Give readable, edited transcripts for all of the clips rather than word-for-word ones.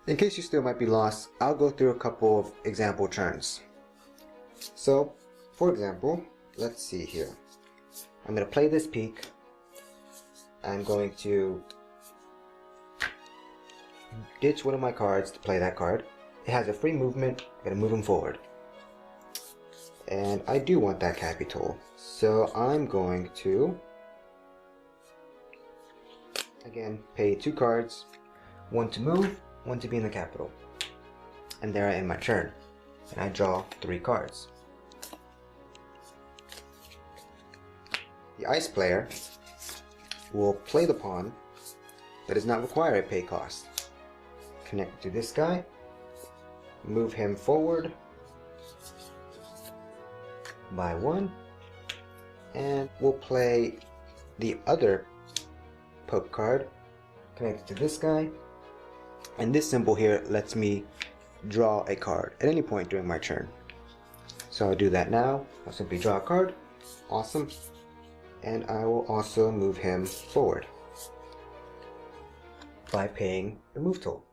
In case you still might be lost, I'll go through a couple of example turns. So, for example, let's see here. I'm going to play this peek. I'm going to ditch one of my cards to play that card. It has a free movement. I'm going to move him forward. And I do want that capital. So I'm going to, again, pay 2 cards. 1 to move, 1 to be in the capital. And there I end my turn. And I draw 3 cards. The ice player will play the pawn that does not require a pay cost. Connect to this guy, move him forward by 1, and we'll play the other poke card connected to this guy, and this symbol here lets me draw a card at any point during my turn. So I'll do that now. I'll simply draw a card. Awesome. And I will also move him forward by paying the move toll.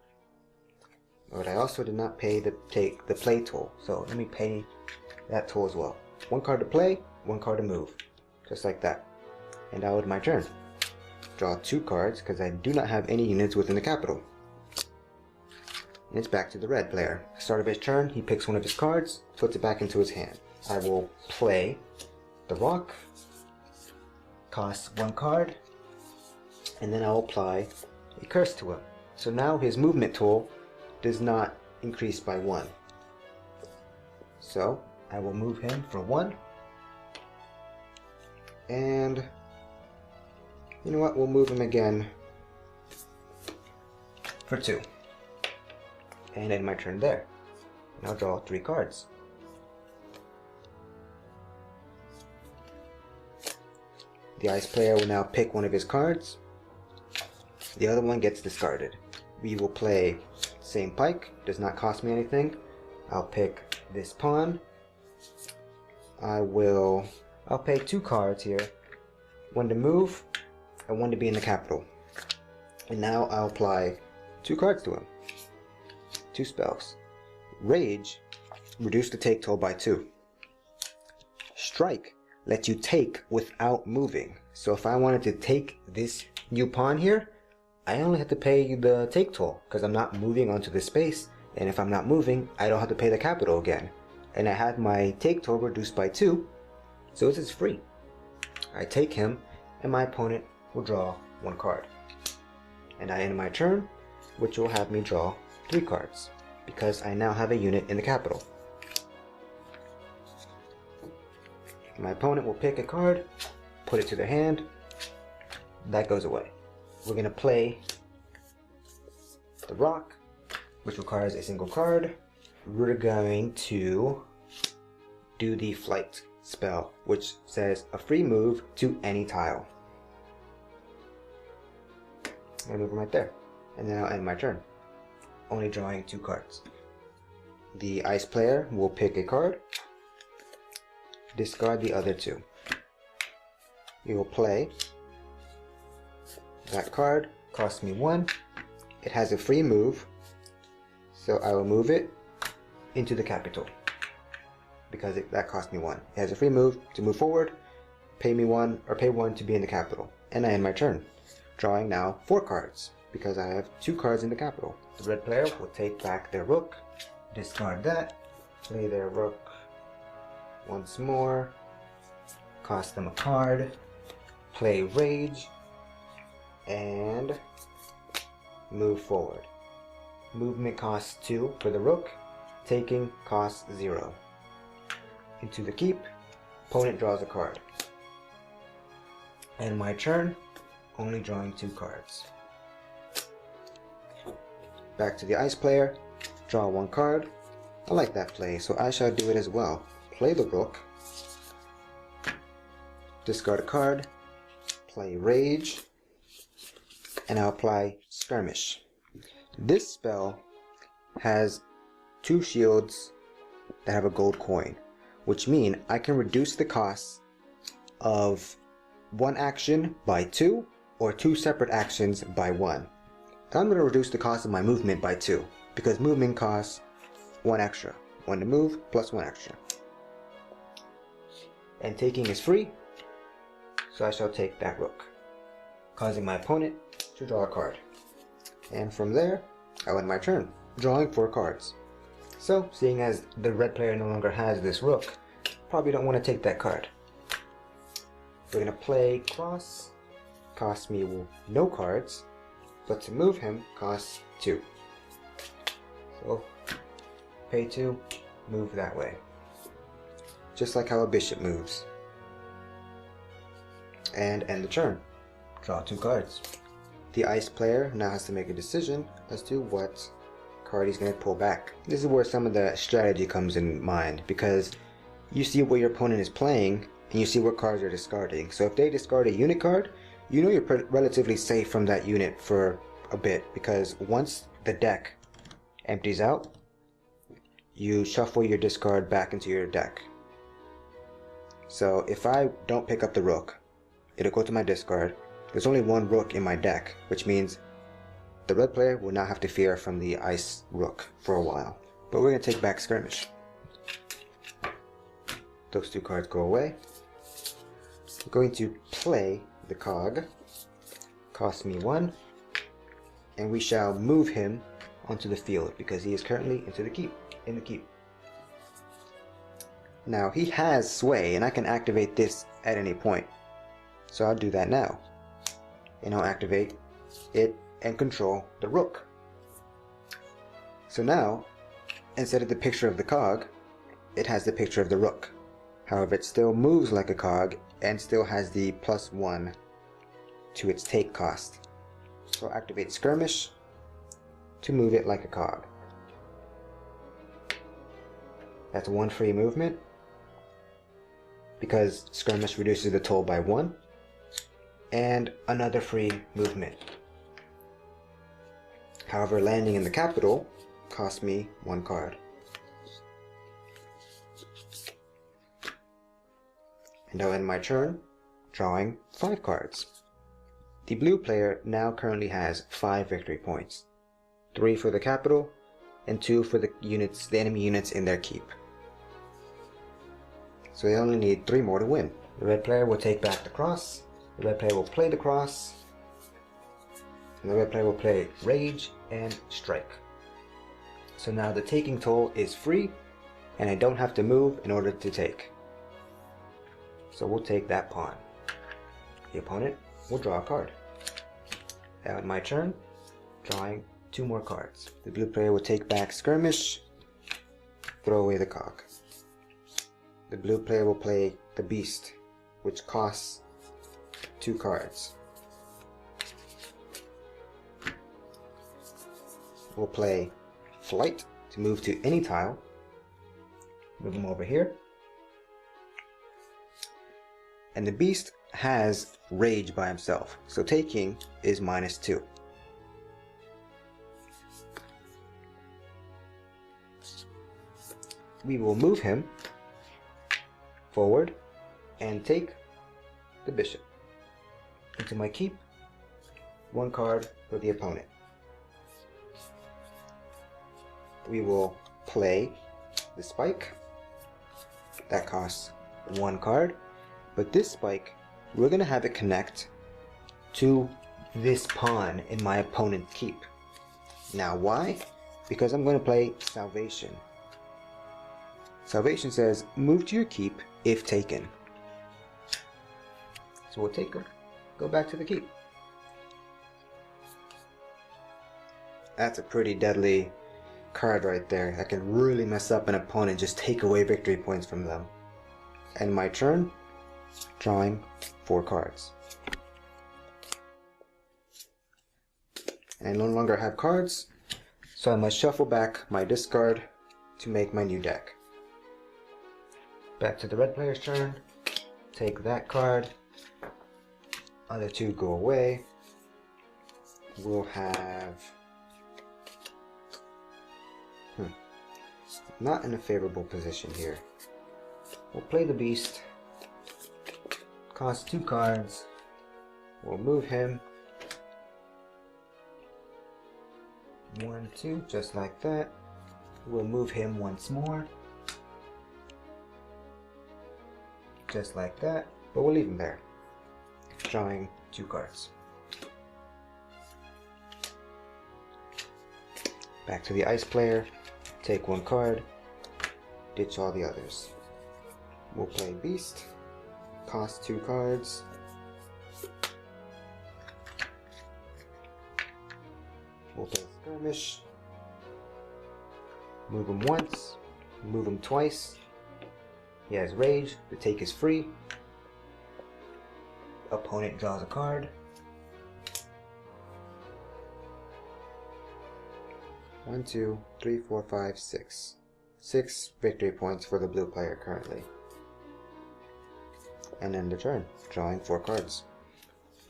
But I also did not pay the play toll, so let me pay that toll as well. 1 card to play, 1 card to move, just like that. And that was my turn. Draw 2 cards because I do not have any units within the capital. And it's back to the red player. Start of his turn, he picks one of his cards, puts it back into his hand. I will play the rock. Costs 1 card, and then I'll apply a curse to him. So now his movement tool does not increase by 1. So I will move him for 1, and you know what, we'll move him again for 2, and end my turn there. And I'll draw 3 cards. The ice player will now pick one of his cards. The other one gets discarded. We will play same pike, does not cost me anything. I'll pick this pawn. I'll pay 2 cards here. 1 to move and 1 to be in the capital. And now I'll apply 2 cards to him. 2 spells. Rage, reduce the take toll by 2. Strike lets you take without moving. So if I wanted to take this new pawn here, I only have to pay the take toll because I'm not moving onto this space, and if I'm not moving, I don't have to pay the capital again. And I had my take toll reduced by 2, so this is free. I take him, and my opponent will draw 1 card. And I end my turn, which will have me draw 3 cards, because I now have a unit in the capital. My opponent will pick a card, put it to their hand, that goes away. We're going to play the rock, which requires a single card. We're going to do the flight spell, which says a free move to any tile. I move him right there, and then I'll end my turn, only drawing 2 cards. The ice player will pick a card, discard the other 2. You will play that card, costs me 1. It has a free move, so I will move it into the capital because that cost me 1. It has a free move to move forward, pay me 1 or pay 1 to be in the capital, and I end my turn, drawing now 4 cards because I have 2 cards in the capital. The red player will take back their rook, discard that, play their rook once more, cost them a card, play rage, and move forward. Movement costs 2 for the rook, taking costs 0. Into the keep, opponent draws a card. And my turn, only drawing 2 cards. Back to the ice player, draw 1 card. I like that play, so I shall do it as well. Play the rook, discard a card, play rage, and I'll apply skirmish. This spell has 2 shields that have a gold coin, which mean I can reduce the cost of 1 action by 2 or 2 separate actions by 1. I'm going to reduce the cost of my movement by 2 because movement costs 1 extra. 1 to move plus 1 extra. And taking is free, so I shall take that rook, causing my opponent to draw a card. And from there, I'll end my turn, drawing 4 cards. So, seeing as the red player no longer has this rook, probably don't want to take that card. We're going to play cross, costs me no cards, but to move him costs 2. So, pay 2, move that way. Just like how a bishop moves. And end the turn. Draw 2 cards. The ice player now has to make a decision as to what card he's going to pull back. This is where some of the strategy comes in mind, because you see what your opponent is playing and you see what cards they're discarding. So if they discard a unit card, you know you're relatively safe from that unit for a bit, because once the deck empties out, you shuffle your discard back into your deck. So if I don't pick up the rook, it'll go to my discard. There's only 1 rook in my deck, which means the red player will not have to fear from the ice rook for a while. But we're going to take back skirmish. Those 2 cards go away. I'm going to play the cog. Cost me 1. And we shall move him onto the field because he is currently in the keep. Now he has sway and I can activate this at any point. So I'll do that now. And I'll activate it and control the rook. So now, instead of the picture of the cog, it has the picture of the rook. However, it still moves like a cog and still has the +1 to its take cost. So I'll activate skirmish to move it like a cog. That's 1 free movement, because skirmish reduces the toll by 1, and another free movement. However, landing in the capital cost me 1 card. And I'll end my turn drawing 5 cards. The blue player now currently has 5 victory points. 3 for the capital and 2 for the enemy units in their keep. So they only need 3 more to win. The red player will take back the cross. The red player will play the cross. And the red player will play rage and strike. So now the taking toll is free, and I don't have to move in order to take. So we'll take that pawn. The opponent will draw a card. Now in my turn, drawing 2 more cards. The blue player will take back skirmish, throw away the cog. The blue player will play the beast, which costs 2 cards. We'll play flight to move to any tile. Move him over here. And the beast has rage by himself, so taking is -2. We will move him forward and take the bishop into my keep. 1 card for the opponent. We will play the spike. That costs 1 card. But this spike, we're going to have it connect to this pawn in my opponent's keep. Now why? Because I'm going to play Salvation. Salvation says, move to your keep if taken. So we'll take her, go back to the keep. That's a pretty deadly card right there. That can really mess up an opponent, just take away victory points from them. And my turn, drawing 4 cards. And I no longer have cards, so I must shuffle back my discard to make my new deck. Back to the red player's turn. Take that card. Other 2 go away. We'll have... not in a favorable position here. We'll play the beast. Cost 2 cards. We'll move him. 1, 2, just like that. We'll move him once more. Just like that, but we'll leave him there. Drawing 2 cards. Back to the ice player. Take 1 card. Ditch all the others. We'll play Beast. Cost 2 cards. We'll play Skirmish. Move him once. Move him twice. He has Rage. The take is free. Opponent draws a card. 1, 2, 3, 4, 5, 6. 6 victory points for the blue player currently. And end the turn, drawing 4 cards.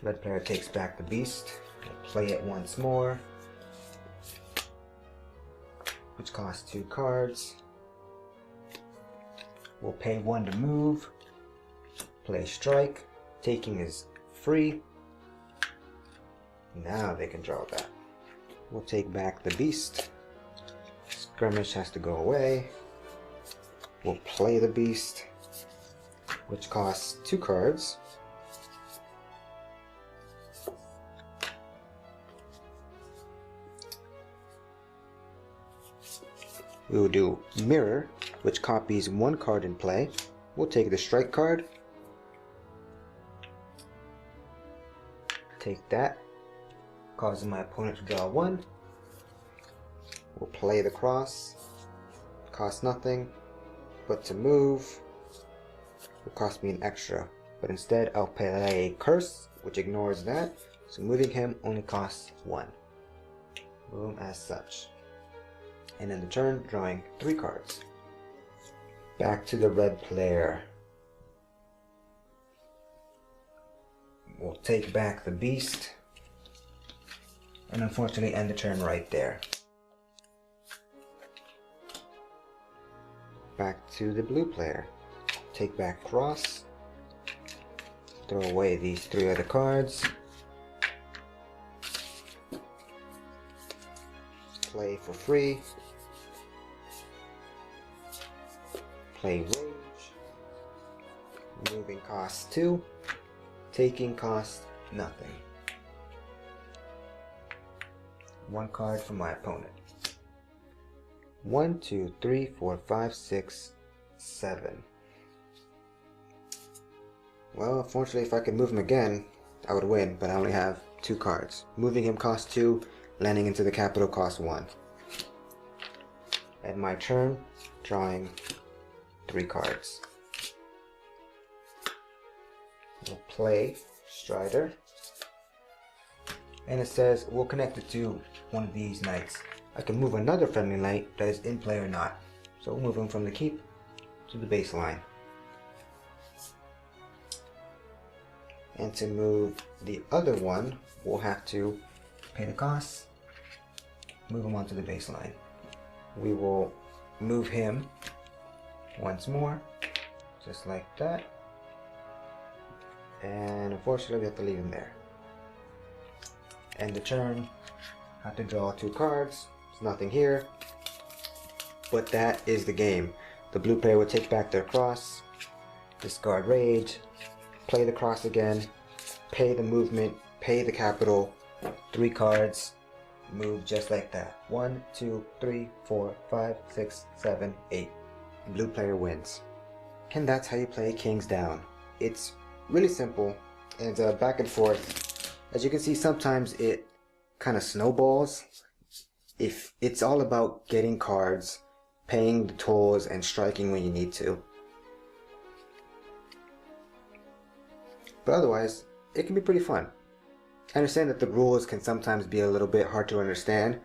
Red player takes back the Beast. We'll play it once more, which costs 2 cards. We'll pay 1 to move. Play Strike. Taking is free. Now they can draw that. We'll take back the Beast. Skirmish has to go away. We'll play the Beast, which costs 2 cards. We will do Mirror, which copies 1 card in play. We'll take the Strike card. Take that, causing my opponent to draw 1. We'll play the Cross. Costs nothing, but to move will cost me an extra. But instead I'll play Curse, which ignores that. So moving him only costs 1. Boom, as such. And in the turn, drawing 3 cards. Back to the red player. We'll take back the Beast. And unfortunately end the turn right there. Back to the blue player. Take back Cross. Throw away these 3 other cards. Play for free. Play Rage. Moving costs 2. Taking costs nothing. 1 card from my opponent. 1, 2, 3, 4, 5, 6, 7. Well, unfortunately, if I could move him again, I would win, but I only have 2 cards. Moving him costs 2, landing into the capital costs 1. At my turn, drawing 3 cards. We'll play Strider. And it says we'll connect it to one of these knights. I can move another friendly knight that is in play or not. So we'll move him from the keep to the baseline. And to move the other one, we'll have to pay the cost, move him onto the baseline. We will move him once more, just like that. And unfortunately we have to leave him there. End the turn, have to draw 2 cards. There's nothing here, but that is the game. The blue player will take back their Cross, discard Rage, play the Cross again, pay the movement, pay the capital, 3 cards, move just like that. 1, 2, 3, 4, 5, 6, 7, 8. Blue player wins. And that's how you play Kings Down. It's really simple, and it's back and forth. As you can see, sometimes it kind of snowballs. If it's all about getting cards, paying the tolls, and striking when you need to. But otherwise, it can be pretty fun. I understand that the rules can sometimes be a little bit hard to understand,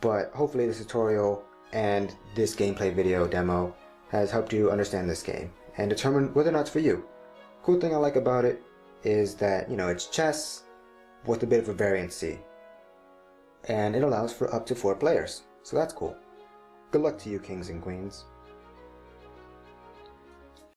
but hopefully this tutorial and this gameplay video demo has helped you understand this game and determine whether or not it's for you. Cool thing I like about it is that, you know, it's chess with a bit of a variancy, and it allows for up to 4 players, so that's cool. Good luck to you, kings and queens.